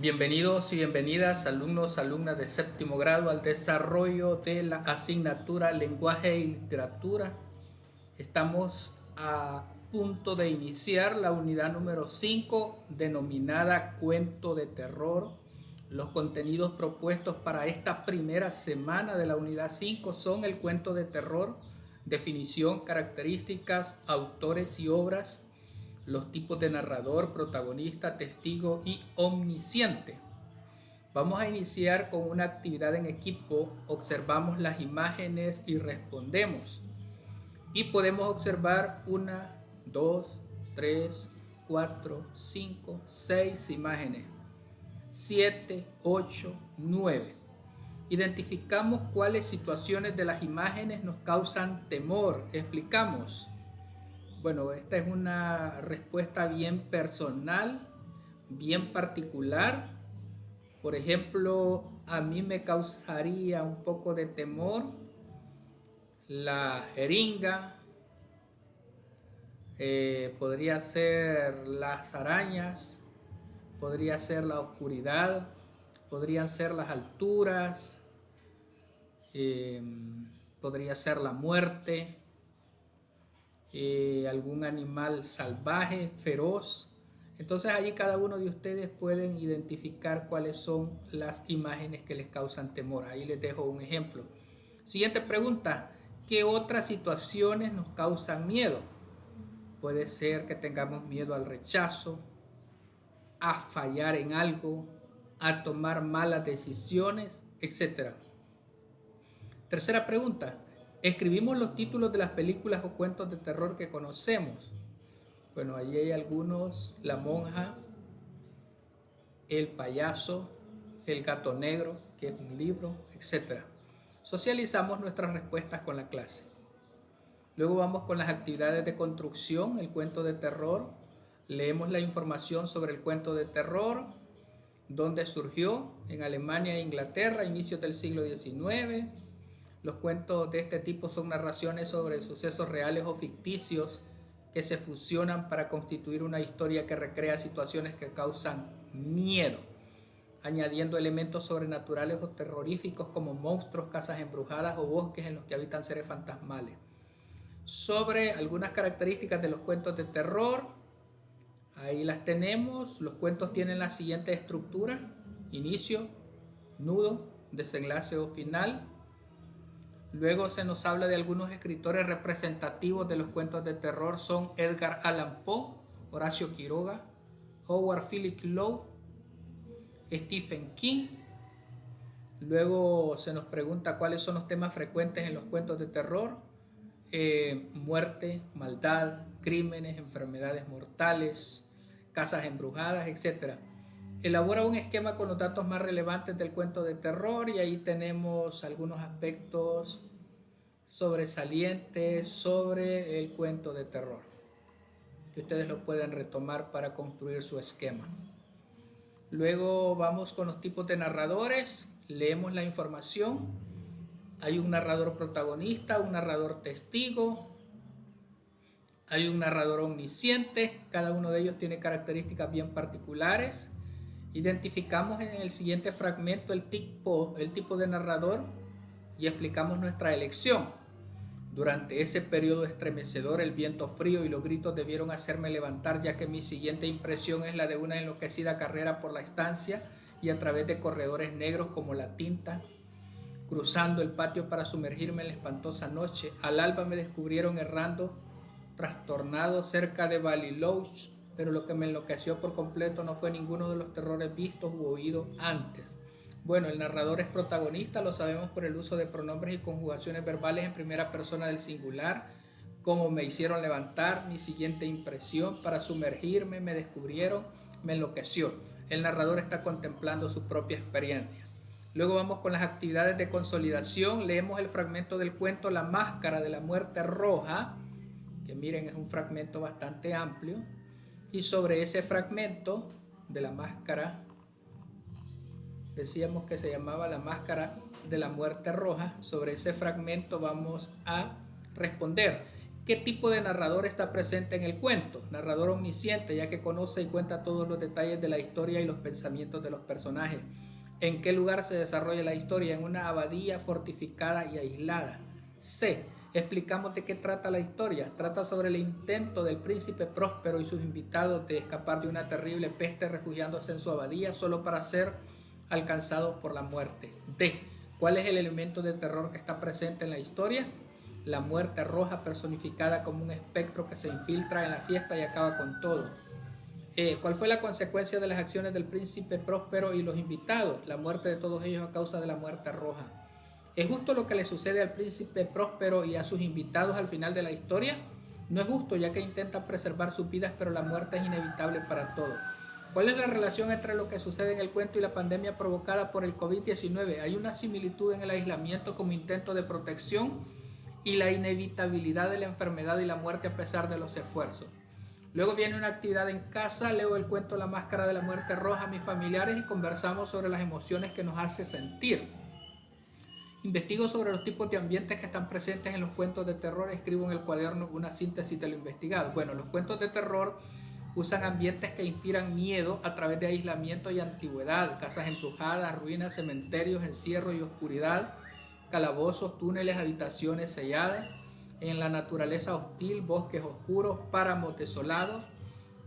Bienvenidos y bienvenidas alumnos, alumnas de séptimo grado al desarrollo de la asignatura Lenguaje y Literatura. Estamos a punto de iniciar la unidad número 5 denominada Cuento de Terror. Los contenidos propuestos para esta primera semana de la unidad 5 son el cuento de terror, definición, características, autores y obras, los tipos de narrador, protagonista, testigo y omnisciente. Vamos a iniciar con una actividad en equipo. Observamos las imágenes y respondemos. Y podemos observar 1, 2, 3, 4, 5, 6 imágenes. 7, 8, 9. Identificamos cuáles situaciones de las imágenes nos causan temor. Explicamos. Bueno, esta es una respuesta bien personal, bien particular. Por ejemplo, a mí me causaría un poco de temor la jeringa, podría ser las arañas, podría ser la oscuridad, podrían ser las alturas, podría ser la muerte. Algún animal salvaje, feroz. Entonces allí cada uno de ustedes pueden identificar cuáles son las imágenes que les causan temor. Ahí les dejo un ejemplo. Siguiente pregunta: ¿qué otras situaciones nos causan miedo? Puede ser que tengamos miedo al rechazo, a fallar en algo, a tomar malas decisiones, etc. Tercera pregunta: ¿escribimos los títulos de las películas o cuentos de terror que conocemos? Bueno, ahí hay algunos: La monja, El payaso, El gato negro, que es un libro, etc. Socializamos nuestras respuestas con la clase. Luego vamos con las actividades de construcción, el cuento de terror. Leemos la información sobre el cuento de terror, dónde surgió, en Alemania e Inglaterra, inicios del siglo XIX. Los cuentos de este tipo son narraciones sobre sucesos reales o ficticios que se fusionan para constituir una historia que recrea situaciones que causan miedo, añadiendo elementos sobrenaturales o terroríficos como monstruos, casas embrujadas o bosques en los que habitan seres fantasmales. Sobre algunas características de los cuentos de terror, ahí las tenemos. Los cuentos tienen la siguiente estructura: inicio, nudo, desenlace o final. Luego se nos habla de algunos escritores representativos de los cuentos de terror. Son Edgar Allan Poe, Horacio Quiroga, Howard Phillips Lovecraft, Stephen King. Luego se nos pregunta cuáles son los temas frecuentes en los cuentos de terror: muerte, maldad, crímenes, enfermedades mortales, casas embrujadas, etc. Elabora un esquema con los datos más relevantes del cuento de terror, y ahí tenemos algunos aspectos sobresalientes sobre el cuento de terror, que ustedes lo pueden retomar para construir su esquema. Luego vamos con los tipos de narradores. Leemos la información. Hay un narrador protagonista, un narrador testigo, hay un narrador omnisciente. Cada uno de ellos tiene características bien particulares. Identificamos en el siguiente fragmento el tipo de narrador y explicamos nuestra elección. Durante ese periodo estremecedor, el viento frío y los gritos debieron hacerme levantar, ya que mi siguiente impresión es la de una enloquecida carrera por la estancia y a través de corredores negros como la tinta, cruzando el patio para sumergirme en la espantosa noche. Al alba me descubrieron errando, trastornado, cerca de Bariloche, pero lo que me enloqueció por completo no fue ninguno de los terrores vistos u oídos antes. Bueno, el narrador es protagonista, lo sabemos por el uso de pronombres y conjugaciones verbales en primera persona del singular, como me hicieron levantar, mi siguiente impresión, para sumergirme, me descubrieron, me enloqueció. El narrador está contemplando su propia experiencia. Luego vamos con las actividades de consolidación. Leemos el fragmento del cuento La máscara de la muerte roja, que miren, es un fragmento bastante amplio, y sobre ese fragmento de la máscara, decíamos que se llamaba La máscara de la muerte roja, sobre ese fragmento vamos a responder. ¿Qué tipo de narrador está presente en el cuento? Narrador omnisciente, ya que conoce y cuenta todos los detalles de la historia y los pensamientos de los personajes. ¿En qué lugar se desarrolla la historia? En una abadía fortificada y aislada. C. Explicamos de qué trata la historia. Trata sobre el intento del príncipe Próspero y sus invitados de escapar de una terrible peste refugiándose en su abadía solo para ser alcanzados por la muerte. D. ¿Cuál es el elemento de terror que está presente en la historia? La muerte roja personificada como un espectro que se infiltra en la fiesta y acaba con todo. ¿Cuál fue la consecuencia de las acciones del príncipe Próspero y los invitados? La muerte de todos ellos a causa de la muerte roja. ¿Es justo lo que le sucede al príncipe Próspero y a sus invitados al final de la historia? No es justo, ya que intentan preservar sus vidas, pero la muerte es inevitable para todos. ¿Cuál es la relación entre lo que sucede en el cuento y la pandemia provocada por el COVID-19? Hay una similitud en el aislamiento como intento de protección y la inevitabilidad de la enfermedad y la muerte a pesar de los esfuerzos. Luego viene una actividad en casa, leo el cuento La Máscara de la Muerte Roja a mis familiares y conversamos sobre las emociones que nos hace sentir. Investigo sobre los tipos de ambientes que están presentes en los cuentos de terror, escribo en el cuaderno una síntesis de lo investigado. Bueno, los cuentos de terror usan ambientes que inspiran miedo a través de aislamiento y antigüedad, casas embrujadas, ruinas, cementerios, encierro y oscuridad, calabozos, túneles, habitaciones selladas, en la naturaleza hostil, bosques oscuros, páramos desolados,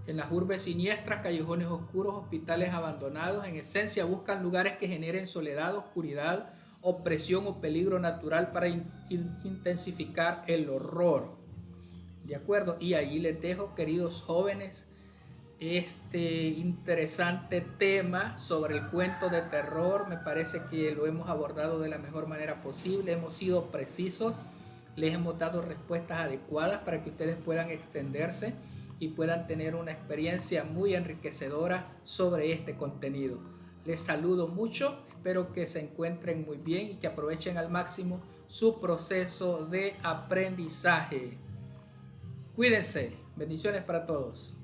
en las urbes siniestras, callejones oscuros, hospitales abandonados. En esencia buscan lugares que generen soledad, oscuridad, opresión o peligro natural para intensificar el horror. ¿De acuerdo? Y allí les dejo, queridos jóvenes, este interesante tema sobre el cuento de terror. Me parece que lo hemos abordado de la mejor manera posible, hemos sido precisos, les hemos dado respuestas adecuadas para que ustedes puedan extenderse y puedan tener una experiencia muy enriquecedora sobre este contenido. Les saludo mucho, espero que se encuentren muy bien y que aprovechen al máximo su proceso de aprendizaje. Cuídense, bendiciones para todos.